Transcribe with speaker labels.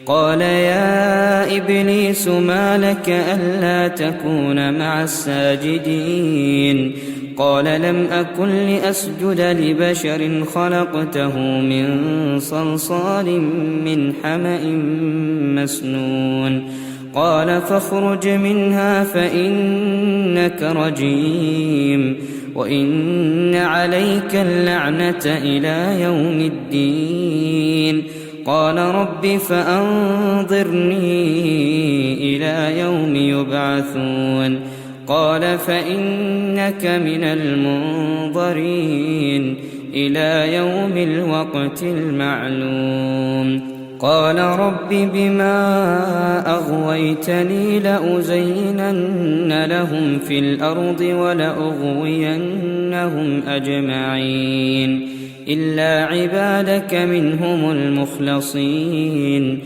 Speaker 1: قال يا إبليس ما لك ألا تكون مع الساجدين قال لم أكن لأسجد لبشر خلقته من صلصال من حمأ مسنون قال فاخرج منها فإنك رجيم وإن عليك اللعنة إلى يوم الدين قال رب فأنظرني إلى يوم يبعثون قال فإنك من المنظرين إلى يوم الوقت المعلوم قال رب بما أغويتني لأزينن لهم في الأرض ولأغوينهم أجمعين إلا عبادك منهم المخلصين